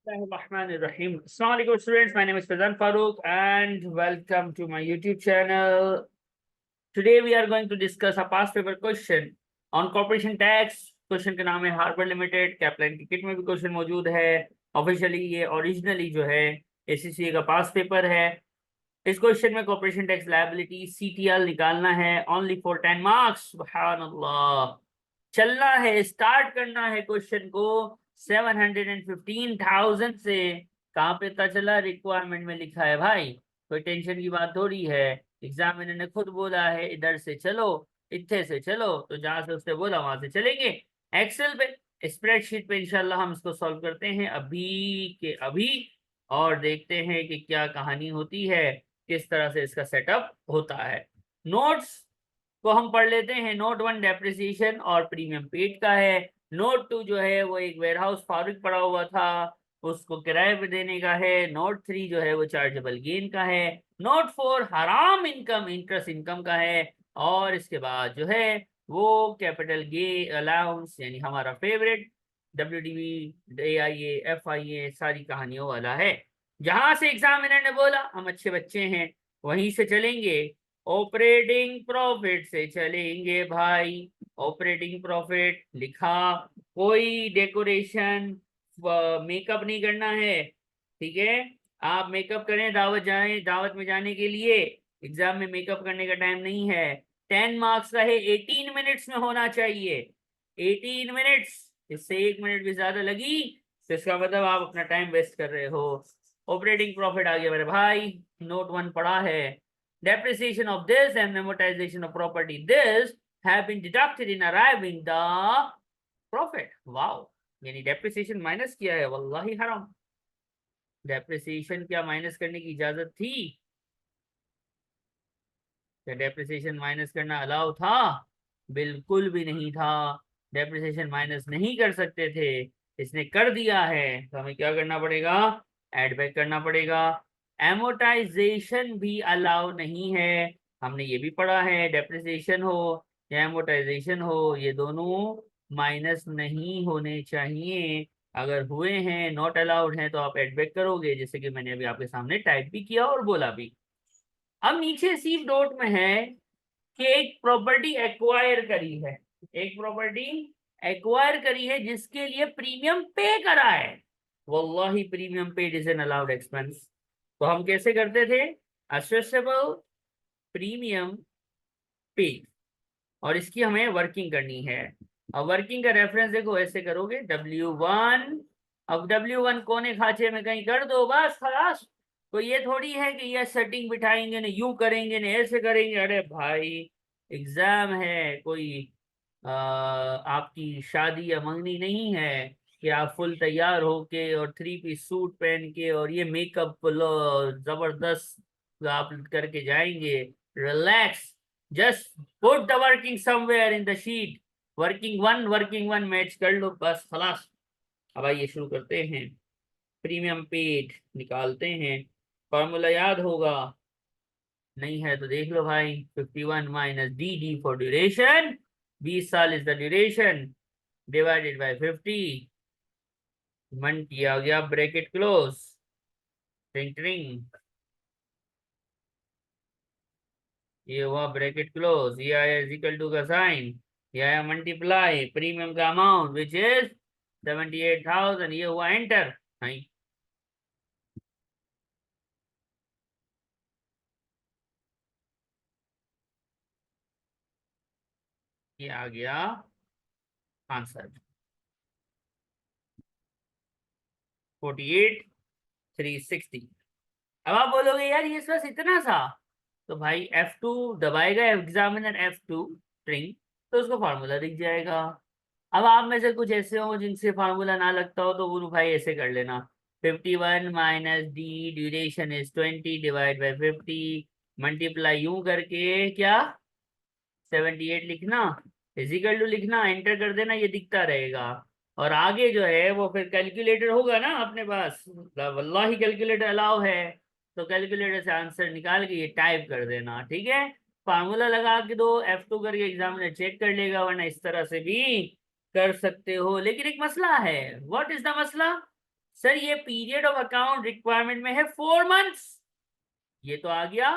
Bismillahirrahmanirrahim. Assalamu alaikum students, my name is Fazan Farooq and welcome to my YouTube channel. Today we are going to discuss a past paper question on corporation tax. Question का नाम है harbour limited. कैप्लाइन की kit में भी question मौजूद है। Officially ये originally जो है एसीसीए का पास पेपर है। इस क्वेश्चन में कॉर्पोरेशन टैक्स लायबिलिटी सीटीएल निकालना है ओनली फॉर 10 मार्क्स। सुभान अल्लाह, चलना है, स्टार्ट करना है क्वेश्चन को 715,000 से। कहाँ पे पता चला? रिक्वायरमेंट में लिखा है भाई, कोई टेंशन की बात थोड़ी है। एग्जामिनर ने खुद बोला है इधर से चलो, इतने से चलो, तो जहां से उसने बोला वहां से चलेंगे। एक्सेल पे, स्प्रेडशीट पे इंशाल्लाह हम इसको सॉल्व करते हैं अभी के अभी, और देखते हैं कि क्या कहानी होती है, किस तरह से इसका सेटअप होता है। नोट्स को हम पढ़ लेते हैं। नोट 1 डेप्रिसिएशन और प्रीमियम पेड का है। नोट 2 जो है वो एक वेयरहाउस फारूक पड़ा हुआ था, उसको किराए पे देने का है। नोट 3 जो है वो चार्जेबल गेन का है। नोट 4 हराम इनकम, इंटरेस्ट इनकम का है। और इसके बाद जो है वो कैपिटल गे अलाउंस, यानी हमारा फेवरेट WDV AIA FIA सारी कहानियों वाला है। जहां से एग्जामिनर ने बोला हम अच्छे बच्चे हैं वहीं से चलेंगे। ऑपरेटिंग प्रॉफिट से चलेंगे भाई। ऑपरेटिंग प्रॉफिट लिखा, कोई डेकोरेशन मेकअप नहीं करना है, ठीक है। आप मेकअप करें, दावत जाएं, दावत में जाने के लिए, एग्जाम में मेकअप करने का टाइम नहीं है। 10 मार्क्स का है, 18 मिनट्स में होना चाहिए। 18 मिनट्स, इससे 1 मिनट भी ज्यादा लगी तो इसका मतलब आप अपना टाइम वेस्ट कर रहे हो। ऑपरेटिंग प्रॉफिट आ गया मेरे भाई, नोट 1 पढ़ा है। Depreciation of this and amortization of property this have been deducted in arriving the profit. Wow, यानी डेप्रिसिएशन माइनस किया है, वल्लाही हराम। डेप्रिसिएशन क्या माइनस करने की इजाजत थी? क्या डेप्रिसिएशन माइनस करना अलाउ था? बिल्कुल भी नहीं था। डेप्रिसिएशन माइनस नहीं कर सकते थे, इसने कर दिया है तो हमें क्या करना पड़ेगा? एड बैक करना पड़ेगा। एमोटाइजेशन भी अलाउ नहीं है, हमने ये भी पढ़ा है। डेप्रिसिएशन हो या एमोटाइजेशन हो, ये दोनों माइनस नहीं होने चाहिए। अगर हुए हैं, नॉट अलाउड हैं, तो आप एड बैक करोगे, जैसे कि मैंने अभी आपके सामने टाइप भी किया और बोला भी। अब नीचे सी डॉट में है कि एक प्रॉपर्टी एक्वायर करी है, एक प्रॉपर्टी एक्वायर करी है जिसके लिए प्रीमियम पे करा है। वल्लाही premium paid is an allowed expense. तो हम कैसे करते थे? असेसेबल प्रीमियम पे, और इसकी हमें वर्किंग करनी है। अब वर्किंग का रेफरेंस देखो, ऐसे करोगे W1। अब W1 कोने खांचे में कहीं कर दो, बस खलास। तो ये थोड़ी है कि ये सेटिंग बिठाएंगे ना, यूं करेंगे ना, ऐसे करेंगे। अरे भाई, एग्जाम है, कोई आपकी शादी या मंगनी नहीं है कि आप फुल तैयार होके और 3 पीस सूट पहन के और ये मेकअप जबरदस्त आप करके जाएंगे। Relax, just put the working somewhere in the sheet. Working one match कर लो, बस खलास। अब आइए शुरू करते हैं। प्रीमियम पेड निकालते हैं, फॉर्मूला याद होगा, नहीं है तो देख लो भाई। 51 माइनस डी फॉर ड्यूरेशन, 20 साल is the duration, divided by 50, मन किया गया ब्रैकेट क्लोज, ट्रिंग ट्रिंग, ये हुआ ब्रैकेट क्लोज, ये आया इज इक्वल टू का साइन, ये आया मल्टीप्लाई प्रीमियम का अमाउंट विच इज 78,000, ये हुआ एंटर। नहीं, ये आ गया आंसर 48,360। अब आप बोलोगे यार ये बस इतना सा, तो भाई F2 दबाएगा एग्जामिनर, F2 स्ट्रिंग, तो उसको फार्मूला दिख जाएगा। अब आप में से कुछ ऐसे हो जिनसे फार्मूला ना लगता हो, तो वो भाई ऐसे कर लेना। 51 minus D duration is 20 divide by 50, multiply यूं करके क्या 78 लिखना, फिजिकल टू लिखना, एंटर कर देना, ये दिखता रहेगा। और आगे जो है वो फिर कैलकुलेटर होगा ना अपने पास, वल्लाही कैलकुलेटर अलाउ है, तो कैलकुलेटर से आंसर निकाल के ये टाइप कर देना, ठीक है। फार्मूला लगा के दो, F2 करके एग्जामिनर चेक कर लेगा, वरना इस तरह से भी कर सकते हो। लेकिन एक मसला है, व्हाट इज द मसला? सर ये पीरियड ऑफ अकाउंट रिक्वायरमेंट में है 4 मंथ्स। ये तो आ गया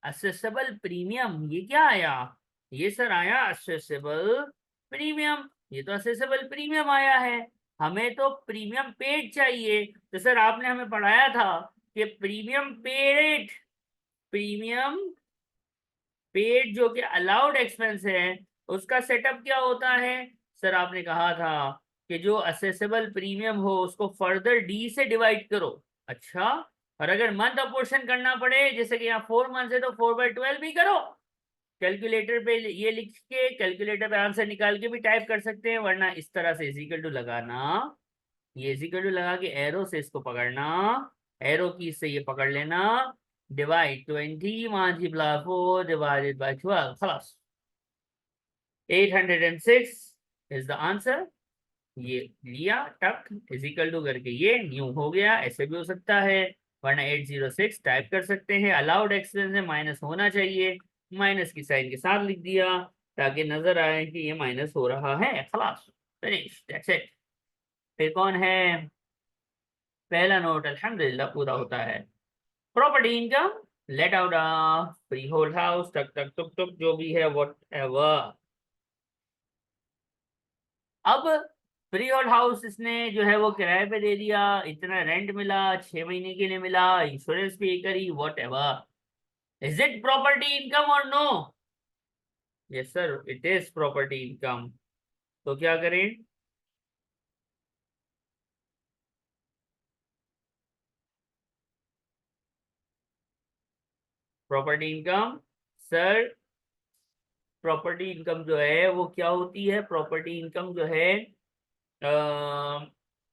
असेसेबल प्रीमियम। ये क्या आया? ये सर आया असेसेबल प्रीमियम। ये तो असेसेबल प्रीमियम आया है। हमें तो प्रीमियम पेड चाहिए। तो सर आपने हमें पढ़ाया था कि प्रीमियम पेड, प्रीमियम पेड जो कि अलाउड एक्सपेंस है, उसका सेटअप क्या होता है? सर आपने कहा था कि जो असेसेबल प्रीमियम हो उसको फर्दर डी से डिवाइड करो। अच्छा, और अगर मंथ अपोर्शन करना पड़े, जैसे कि यहाँ 4 मंथ है तो 4/12 भी करो। कैलकुलेटर पे ये लिख के कैलकुलेटर पे आंसर निकाल के भी टाइप कर सकते हैं, वरना इस तरह से इजिकल टू लगाना, ये इजिकल टू लगा के एरो से इसको पकड़ना, एरो की से ये पकड़ लेना, डिवाइड 20 मल्टीप्लाई 4 डिवाइडेड बाय 12, खलास 806 इज द आंसर। ये लिया टक इजिकल टू करके ये न्यू हो गया। ऐसे भी हो सकता है, वरना 806 टाइप कर सकते हैं। अलाउड एक्सपेंस है, माइनस होना चाहिए, माइनस की साइन के साथ लिख दिया ताकि नजर आए कि ये माइनस हो रहा है। खलास, फिनिश, दैट्स इट। फिर कौन है? पहला नोट अल्हम्दुलिल्लाह पूरा होता है। Property income, let out free hold house, टक टक टुक टुक, जो भी है वट एवर। अब फ्री होल्ड हाउस इसने जो है वो किराए पे दे दिया, इतना रेंट मिला, 6 महीने के लिए मिला, इंश्योरेंस पे करी, whatever. Is it property income और no? Yes sir, it is property income. तो क्या करें? Property income, sir property income जो है वो क्या होती है? प्रॉपर्टी इनकम जो है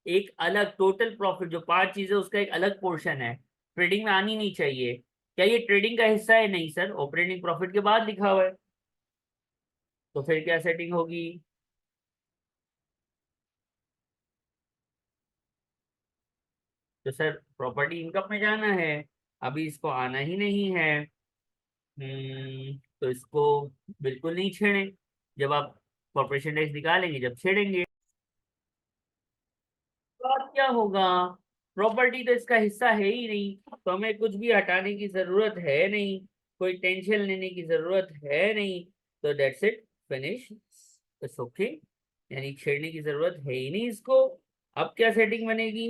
एक अलग टोटल प्रॉफिट, जो 5 चीजें उसका एक अलग पोर्शन है, ट्रेडिंग में आनी नहीं चाहिए। क्या ये ट्रेडिंग का हिस्सा है? नहीं सर, ऑपरेटिंग प्रॉफिट के बाद लिखा हुआ है। तो फिर क्या सेटिंग होगी? तो सर प्रॉपर्टी इनकम में जाना है, अभी इसको आना ही नहीं है। तो इसको बिल्कुल नहीं छेड़ें। जब आप कॉर्पोरेशन टैक्स निकालेंगे जब छेड़ेंगे, तो अब क्या होगा? प्रॉपर्टी तो इसका हिस्सा है ही नहीं, तो हमें कुछ भी हटाने की जरूरत है नहीं, कोई टेंशन लेने की जरूरत है नहीं। तो that's it, finish, it's okay. यानी छेड़ने की जरूरत है ही नहीं इसको। अब क्या सेटिंग बनेगी?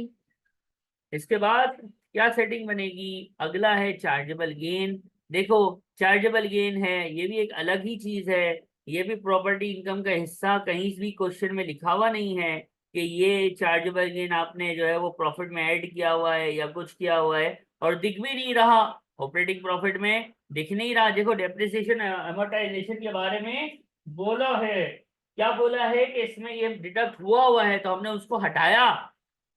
इसके बाद क्या सेटिंग बनेगी? अगला है चार्जेबल गेन। देखो, चार्जेबल गेन है, ये भी एक अलग ही चीज है। ये भी प्रॉपर्टी इनकम का हिस्सा कहीं भी क्वेश्चन में लिखा हुआ नहीं है कि ये चार्जेबल गेन आपने जो है वो प्रॉफिट में ऐड किया हुआ है या कुछ किया हुआ है, और दिख भी नहीं रहा ऑपरेटिंग प्रॉफिट में, दिख नहीं रहा। देखो डेप्रिसिएशन अमोर्टाइजेशन के बारे में बोला है, क्या बोला है कि इसमें ये डिडक्ट हुआ हुआ है तो हमने उसको हटाया।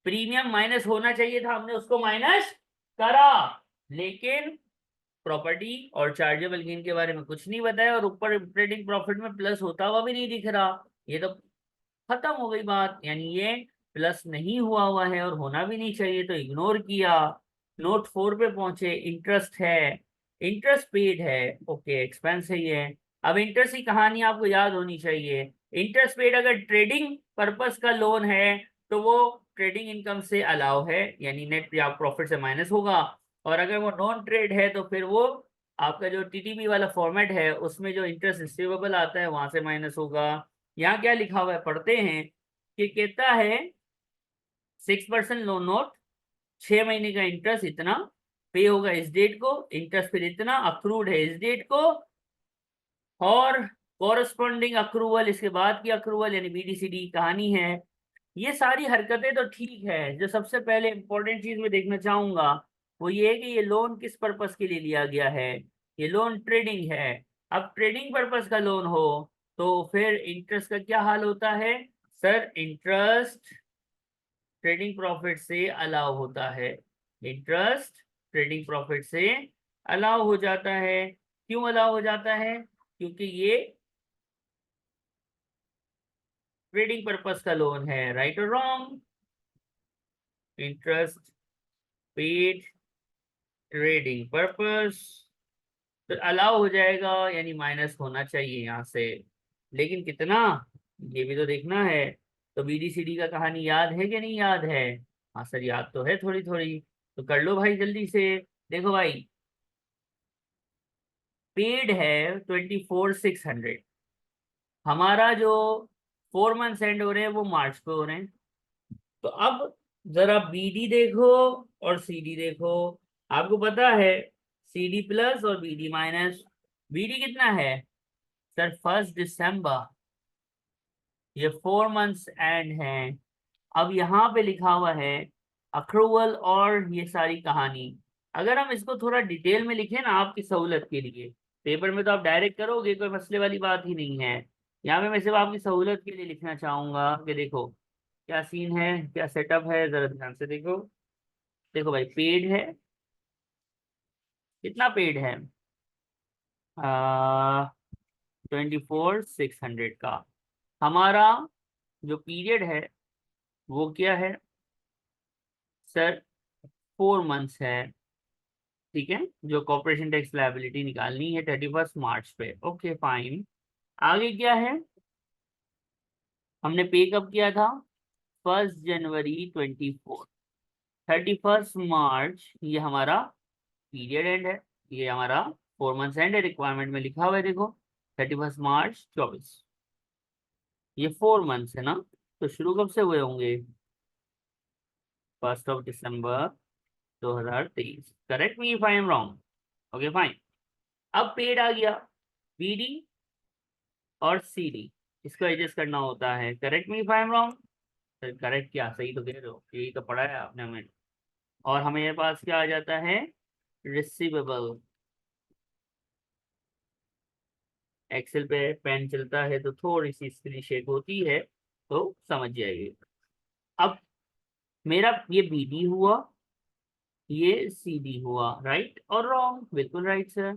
प्रीमियम माइनस होना चाहिए था, हमने उसको माइनस करा। लेकिन प्रॉपर्टी और चार्जेबल गेन के बारे में कुछ नहीं बताया, और ऊपर ऑपरेटिंग प्रॉफिट में प्लस होता हुआ भी नहीं दिख रहा। ये तो खत्म हो गई बात, यानी ये प्लस नहीं हुआ हुआ है और होना भी नहीं चाहिए, तो इग्नोर किया। नोट 4 पे पहुंचे, इंटरेस्ट है, इंटरेस्ट पेड है, ओके एक्सपेंस है ये। अब इंटरेस्ट की कहानी आपको याद होनी चाहिए। इंटरेस्ट पेड अगर ट्रेडिंग पर्पस का लोन है तो वो ट्रेडिंग इनकम से अलाउ है, यानी नेट या प्रॉफिट से माइनस होगा। और अगर वो नॉन ट्रेड है तो फिर वो आपका जो टीटीबी वाला फॉर्मेट है उसमें जो इंटरेस्ट रिसीवेबल आता है वहां से माइनस होगा। यहाँ क्या लिखा हुआ है पढ़ते हैं, कि कहता है 6% लोन नोट, 6 महीने का इंटरेस्ट इतना पे होगा इस डेट को, इंटरेस्ट फिर इतना अक्रूड है इस डेट को, और कॉरस्पॉन्डिंग अक्रूवल इसके बाद की अक्रूवल, यानी बीडीसीडी कहानी है। ये सारी हरकतें तो ठीक है। जो सबसे पहले इंपॉर्टेंट चीज मैं देखना चाहूंगा वो ये है कि ये लोन किस पर्पस के लिए लिया गया है। ये लोन ट्रेडिंग है। अब ट्रेडिंग पर्पस का लोन हो तो फिर इंटरेस्ट का क्या हाल होता है? सर इंटरेस्ट ट्रेडिंग प्रॉफिट से अलाउ होता है, इंटरेस्ट ट्रेडिंग प्रॉफिट से अलाउ हो जाता है। क्यों अलाउ हो जाता है? क्योंकि ये ट्रेडिंग पर्पस का लोन है। राइट और wrong? Interest paid trading purpose, तो अलाउ हो जाएगा, यानी माइनस होना चाहिए यहाँ से। लेकिन कितना, ये भी तो देखना है। तो बीडीसीडी का कहानी याद है कि नहीं याद है? हाँ सर याद तो है थोड़ी थोड़ी, तो कर लो भाई जल्दी से। देखो भाई, पेड है 24,600। हमारा जो 4 मंथ्स एंड हो रहे हैं वो मार्च पे हो रहे हैं। तो अब जरा बीडी देखो और सीडी देखो। आपको पता है सीडी प्लस और बीडी माइनस। बीडी कितना है सर? 1 दिसंबर। ये 4 मंथ्स एंड है। अब यहाँ पे लिखा हुआ है अक्रूवल और ये सारी कहानी। अगर हम इसको थोड़ा डिटेल में लिखें ना आपकी सहूलत के लिए, पेपर में तो आप डायरेक्ट करोगे, कोई मसले वाली बात ही नहीं है। यहाँ पे मैं सिर्फ आपकी सहूलत के लिए लिखना चाहूंगा कि देखो क्या सीन है, क्या सेटअप है, जरा ध्यान से देखो। देखो भाई, पेड है, कितना पेड है? 24,600 का। हमारा जो पीरियड है वो क्या है सर? 4 मंथ्स है। ठीक है, जो कॉर्पोरेशन टैक्स लायबिलिटी निकालनी है 31 मार्च पे। Okay fine. आगे क्या है? हमने पे कब किया था? 1 जनवरी 24। 31 मार्च ये हमारा पीरियड एंड है। ये हमारा 4 मंथ्स एंड है, रिक्वायरमेंट में लिखा हुआ है देखो, 31 मार्च 24। ये 4 मंथ्स है ना, तो शुरू कब से हुए होंगे? 1 दिसंबर 2023। Correct me if I am wrong. Okay fine. अब पेड आ गया, बीडी और सीडी, इसको एडजस्ट करना होता है। Correct me if I am wrong. Correct क्या, सही तो कह रहे हो, यही तो पढ़ा है आपने हमें। और हमें पास क्या आ जाता है? रिसीवेबल। एक्सेल पे पेन चलता है तो थोड़ी सी स्क्रीन शेक होती है, तो समझ जाइए। अब मेरा ये बीडी हुआ, ये सीडी हुआ, राइट और रॉन्ग? बिल्कुल राइट सर।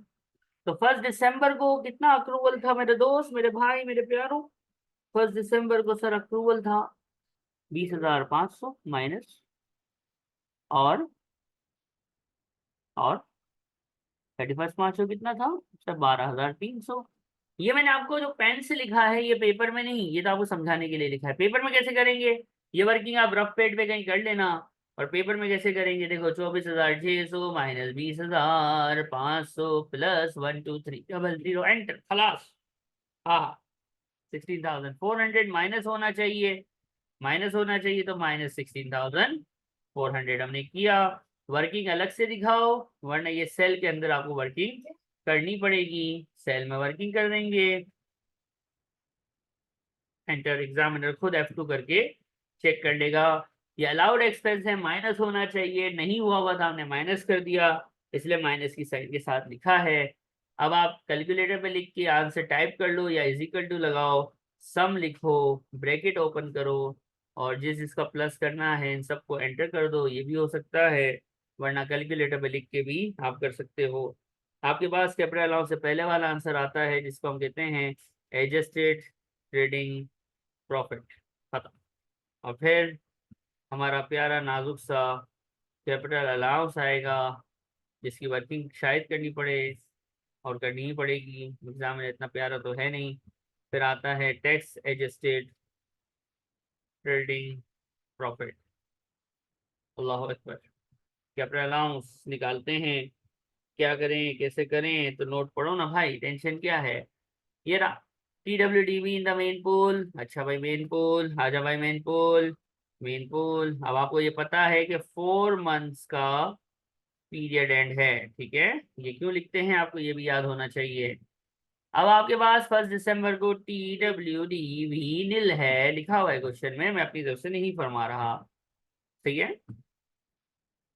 तो 1 दिसंबर को कितना अक्रूवल था मेरे दोस्त, मेरे भाई, मेरे प्यारों? 1 दिसंबर को सर अक्रूवल था 20,500 माइनस, और और 31 मार्च को कितना था सर? 12,300। ये मैंने आपको जो पेन से लिखा है, ये पेपर में नहीं, ये तो आपको समझाने के लिए लिखा है। पेपर में कैसे करेंगे? ये वर्किंग आप रफ पेड पे कहीं कर लेना। और पेपर में कैसे करेंगे? देखो, 24,600 माइनस 20,500 प्लस 12300 एंटर, खलास। हाँ, 16,400 माइनस होना चाहिए। माइनस होना चाहिए तो -16,400 हमने किया। वर्किंग अलग से दिखाओ, वरना ये सेल के अंदर आपको वर्किंग करनी पड़ेगी। सेल में वर्किंग कर देंगे। एंटर, एग्जामिनर खुद F2 करके चेक कर लेगा। ये अलाउड एक्सपेंस है, माइनस होना चाहिए, नहीं हुआ हुआ था, हमने माइनस कर दिया, इसलिए माइनस की साइन के साथ लिखा है। अब आप कैलकुलेटर पे लिख के आंसर टाइप कर लो या इजिकल टू लगाओ, सम लिखो, ब्रैकेट ओपन करो, और जिस जिसका प्लस करना है इन सबको एंटर कर दो। ये भी हो सकता है, वरना कैलकुलेटर पे लिख के भी आप कर सकते हो। आपके पास कैपिटल अलाउंस से पहले वाला आंसर आता है, जिसको हम कहते हैं एडजस्टेड ट्रेडिंग प्रॉफिट, खत्म। और फिर हमारा प्यारा नाजुक सा कैपिटल अलाउंस आएगा, जिसकी वर्किंग शायद करनी पड़े, और करनी ही पड़ेगी, एग्जाम में इतना प्यारा तो है नहीं। फिर आता है टैक्स एडजस्टेड ट्रेडिंग प्रॉफिट। अल्लाह अकबर। कैपिटल अलाउंस निकालते हैं, क्या करें कैसे करें? तो नोट पढ़ो ना भाई, टेंशन क्या है। ये रहा, TWDB in the main pool. अच्छा भाई, मेन पूल आजा भाई, मेन पूल। मेन पूल, अब आपको ये पता है कि 4 मंथ्स का पीरियड एंड है, ठीक है। ये क्यों लिखते हैं आपको ये भी याद होना चाहिए। अब आपके पास 1 दिसंबर को TWDB नील है, लिखा हुआ है क्वेश्चन में, मैं अपनी तरफ से नहीं फरमा रहा। ठीक है,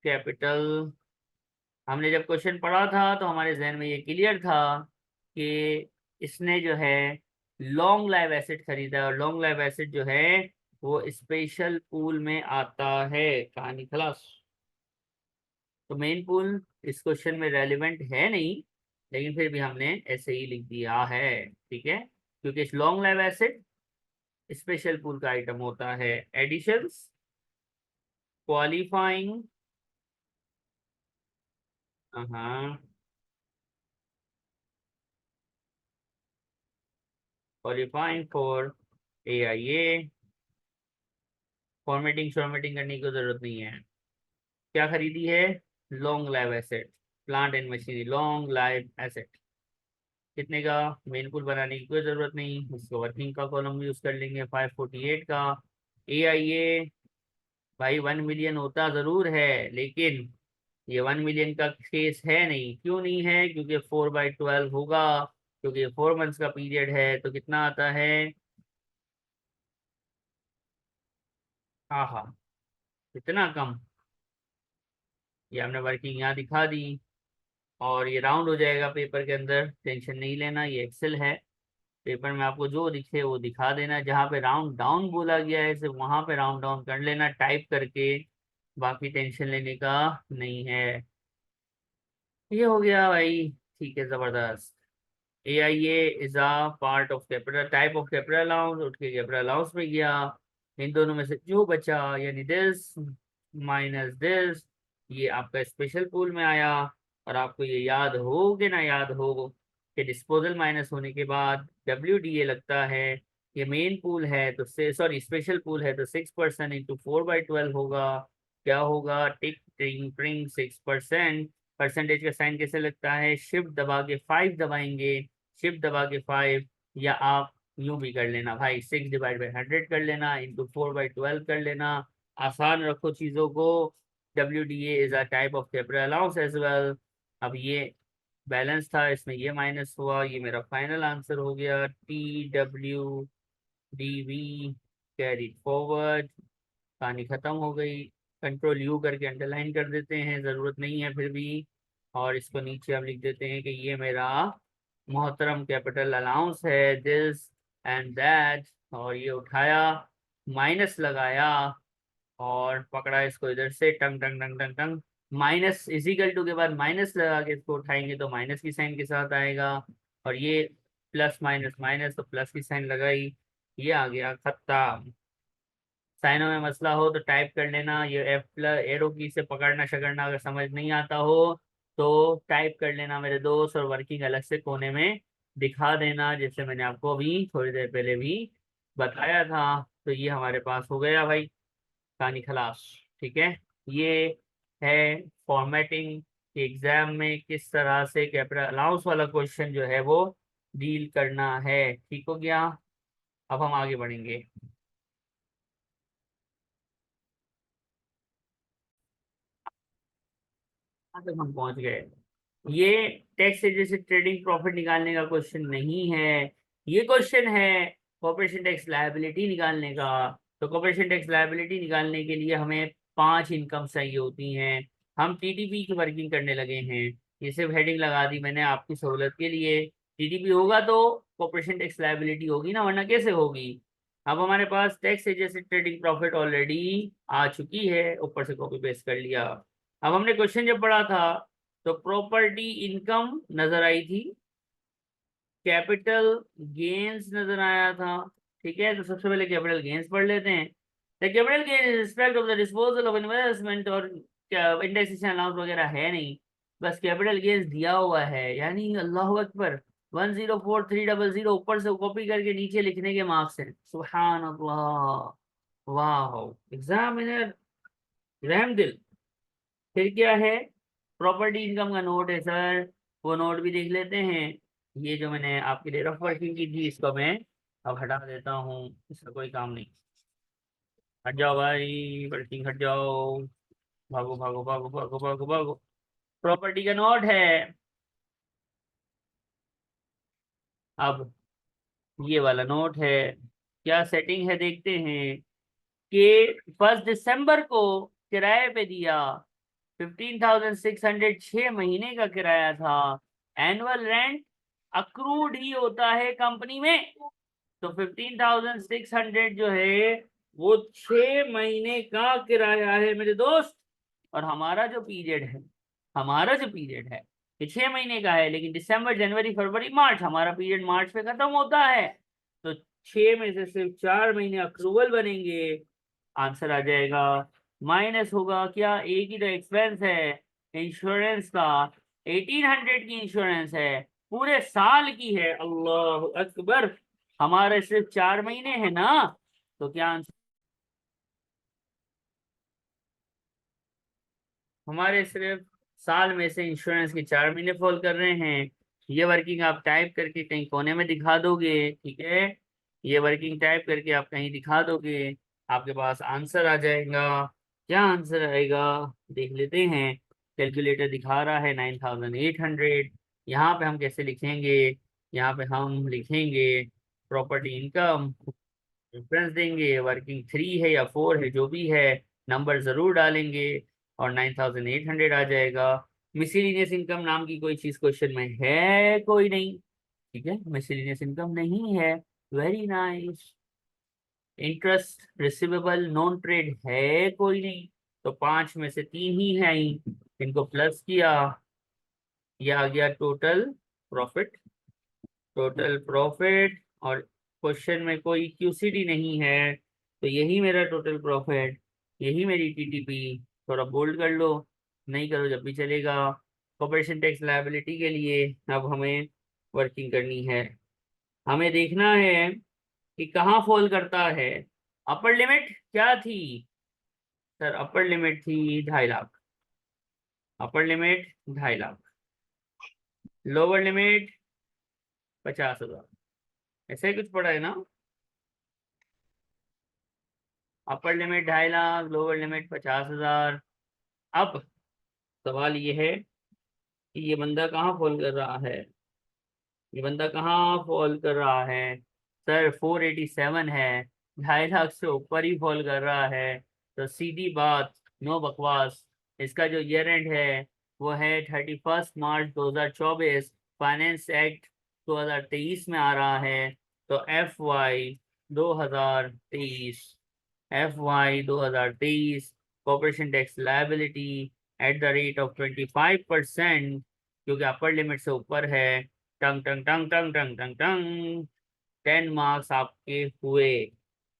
कैपिटल, हमने जब क्वेश्चन पढ़ा था तो हमारे जहन में ये क्लियर था कि इसने जो है लॉन्ग लाइव एसेट खरीदा है, और लॉन्ग लाइव एसेट जो है वो स्पेशल पूल में आता है। कहानी खलास। तो मेन पूल इस क्वेश्चन में रेलिवेंट है नहीं, लेकिन फिर भी हमने ऐसे ही लिख दिया है, ठीक है, क्योंकि इस long live asset special pool का आइटम होता है। एडिशंस, क्वालिफाइंग, हाँ, क्वालिफाइंग फॉर AIA, फॉर्मेटिंग शॉर्मेटिंग करने की जरूरत नहीं है। क्या खरीदी है? Long life asset, plant and machinery, long life asset. कितने का? मेन पुल बनाने की कोई जरूरत नहीं, उसको वर्किंग का कॉलम यूज कर लेंगे 548 का। AIA भाई 1 मिलियन होता जरूर है, लेकिन ये 1 मिलियन का केस है नहीं। क्यों नहीं है? क्योंकि 4/12 होगा, क्योंकि 4 मंथ्स का पीरियड है। तो कितना आता है? हाँ हाँ, इतना कम। ये हमने वर्किंग यहाँ दिखा दी, और ये राउंड हो जाएगा पेपर के अंदर, टेंशन नहीं लेना, ये एक्सेल है। पेपर में आपको जो दिखे वो दिखा देना, जहाँ पे राउंड डाउन बोला गया है सिर्फ वहां पे राउंड डाउन कर लेना टाइप करके, बाकी टेंशन लेने का नहीं है। ये हो गया भाई, ठीक है, जबरदस्त। AIA is a part of capital, type of capital allowance, उठ के कैपिटल अलाउंस में गया। इन दोनों में से जो बचा, यानी दिस माइनस दिस, ये आपका स्पेशल पूल में आया। और आपको ये याद हो कि ना याद हो कि डिस्पोजल माइनस होने के बाद WDA लगता है। ये मेन पूल है तो से सॉरी स्पेशल पूल है तो 6% इंटू 4/12 होगा। क्या होगा? टिक टिंग ट्रिंग 6%। परसेंटेज का साइन कैसे लगता है? शिफ्ट दबा के 5 दबाएंगे, शिफ्ट दबा के 5। या आप यूं भी कर लेना भाई, 6/100 कर लेना, इंटू 4/12 कर लेना। आसान रखो चीजों को। WDA is a type of capital allowance as well. अब ये बैलेंस था, इसमें ये माइनस हुआ, ये मेरा फाइनल आंसर हो गया। TWDV carry forward. कहानी खत्म हो गई। कंट्रोल U करके अंडरलाइन कर देते हैं, जरूरत नहीं है फिर भी। और इसको नीचे हम लिख देते हैं कि ये मेरा मोहतरम कैपिटल अलाउंस है, दिस एंड दैट। और ये उठाया, माइनस लगाया, और पकड़ा इसको इधर से, टंग टंग टंग टंग टंग। माइनस इजिकल टू के बाद माइनस लगा के इसको उठाएंगे तो माइनस की साइन के साथ आएगा। और ये प्लस माइनस माइनस, तो प्लस की साइन लगाई। ये आ गया खत्म। साइनों में मसला हो तो टाइप कर लेना, ये F+ एरो की से पकड़ना शकड़ना अगर समझ नहीं आता हो तो टाइप कर लेना मेरे दोस्त, और वर्किंग अलग से कोने में दिखा देना, जैसे मैंने आपको अभी थोड़ी देर पहले भी बताया था। तो ये हमारे पास हो गया भाई, कहानी खलास। ठीक है, ये है फॉर्मेटिंग के एग्जाम में किस तरह से कैपिटल अलाउंस वाला क्वेश्चन जो है वो डील करना है। ठीक हो गया, अब हम आगे बढ़ेंगे। यहाँ तक हम पहुंच गए। ये टैक्स से जैसे ट्रेडिंग प्रॉफिट निकालने का क्वेश्चन नहीं है, ये क्वेश्चन है कॉर्पोरेशन टैक्स लायबिलिटी निकालने का। तो कॉर्पोरेशन टैक्स लायबिलिटी निकालने के लिए हमें 5 इनकम चाहिए होती हैं। हम TTP की वर्किंग करने लगे हैं। ये सिर्फ हेडिंग लगा दी मैंने आपकी सहूलत के लिए। TTP होगा तो कॉर्पोरेशन टैक्स लायबिलिटी होगी ना, वरना कैसे होगी? अब हमारे पास tax agency trading profit already आ चुकी है, ऊपर से कॉपी पेस्ट कर लिया। अब हमने क्वेश्चन जब पढ़ा था तो प्रॉपर्टी इनकम नजर आई थी, कैपिटल गेन्स नजर आया था। ठीक है, तो सबसे पहले कैपिटल गेन्स पढ़ लेते हैं। The capital gain respect of the disposal of investment, और इंडेक्सेशन अलाउंस वगैरह है नहीं, बस कैपिटल गेन्स दिया हुआ है। यानी अल्लाह अकबर, 104,300 ऊपर से कॉपी करके नीचे लिखने के मार्क्स हैं। सुभान अल्लाह, वाह, एग्जामिनर रहम दिल। फिर क्या है? प्रॉपर्टी इनकम का नोट है सर, वो नोट भी देख लेते हैं। ये जो मैंने आपकी डेट ऑफ वर्किंग की थी इसको मैं अब हटा देता हूँ, इसका कोई काम नहीं। हट जाओ भाई, वर्किंग हट जाओ, भागो भागो भागो भागो भागो भागो। प्रॉपर्टी का नोट है। अब ये वाला नोट है, क्या सेटिंग है देखते हैं। कि 1 दिसंबर को किराए पे दिया, 15,600 6 महीने का किराया था। एनुअल रेंट अक्रूड ही होता है कंपनी में, तो 15,600 जो है वो 6 महीने का किराया है मेरे दोस्त। और हमारा जो पीरियड है ये 6 महीने का है, लेकिन दिसंबर जनवरी फरवरी मार्च हमारा पीरियड मार्च पे खत्म होता है। तो 6 में से सिर्फ 4 महीने अक्रूवल बनेंगे। आंसर आ जाएगा। माइनस होगा क्या? एक ही तो एक्सपेंस है इंश्योरेंस का, 1800 की इंश्योरेंस है, पूरे साल की है। अल्लाह अकबर, हमारे सिर्फ 4 महीने हैं ना, तो क्या आंसर? हमारे सिर्फ साल में से इंश्योरेंस के 4 महीने फॉल कर रहे हैं। ये वर्किंग आप टाइप करके कहीं कोने में दिखा दोगे, ठीक है, ये वर्किंग टाइप करके आप कहीं दिखा दोगे, आपके पास आंसर आ जाएगा। क्या आंसर आएगा देख लेते हैं। कैलकुलेटर दिखा रहा है 9800। यहाँ पे हम कैसे लिखेंगे, यहाँ पे हम लिखेंगे प्रॉपर्टी इनकम, रेफरेंस देंगे, वर्किंग 3 है या 4 है जो भी है, नंबर जरूर डालेंगे और 9800 आ जाएगा। मिसलिनियस इनकम नाम की कोई चीज क्वेश्चन में है कोई नहीं, ठीक है, मिसलिनियस इनकम नहीं है। Very nice. Interest receivable non trade है कोई नहीं, तो 5 में से 3 ही है ही। इनको प्लस किया, ये आ गया टोटल प्रॉफिट। टोटल प्रॉफिट, और क्वेश्चन में कोई क्यूसीडी नहीं है, तो यही मेरा टोटल प्रॉफिट, यही मेरी टीटीपी। थोड़ा बोल्ड कर लो, नहीं करो जब भी चलेगा। कॉर्पोरेशन टैक्स लायबिलिटी के लिए अब हमें वर्किंग करनी है। हमें देखना है कि कहाँ फॉल करता है। अपर लिमिट क्या थी सर? अपर लिमिट थी 2.5 lakh. Upper limit 2.5 lakh, lower limit 50,000, ऐसे ही कुछ पड़ा है ना। Upper limit 2.5 lakh, lower limit 50,000। अब सवाल ये है कि ये बंदा कहाँ फॉल कर रहा है, ये बंदा कहाँ फॉल कर रहा है? सर 487 है, 2.5 लाख से ऊपर ही फॉल कर रहा है। तो सीधी बात, नो बकवास, इसका जो ईयर एंड है वो है 31 मार्च 2024। फाइनेंस एक्ट 2023 में आ रहा है। तो FY 2023 corporation tax liability at the rate of 25%, क्योंकि अपर लिमिट से ऊपर है। टंग टंग टंग टंग टंग टंग टंग, 10 मार्क्स आपके हुए।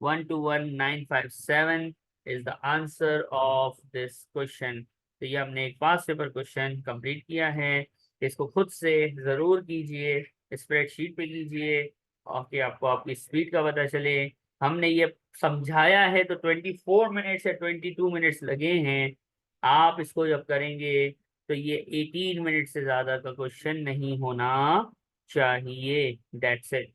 121957 is the answer of this question. तो ये हमने एक पास पेपर क्वेश्चन कंप्लीट किया है। इसको खुद से जरूर कीजिए, स्प्रेडशीट पे कीजिए, और आपको आपकी स्पीड का पता चले। हमने ये समझाया है तो 24 मिनट्स या 22 मिनट्स लगे हैं। आप इसको जब करेंगे तो ये 18 मिनट से ज्यादा का क्वेश्चन नहीं होना चाहिए। That's it.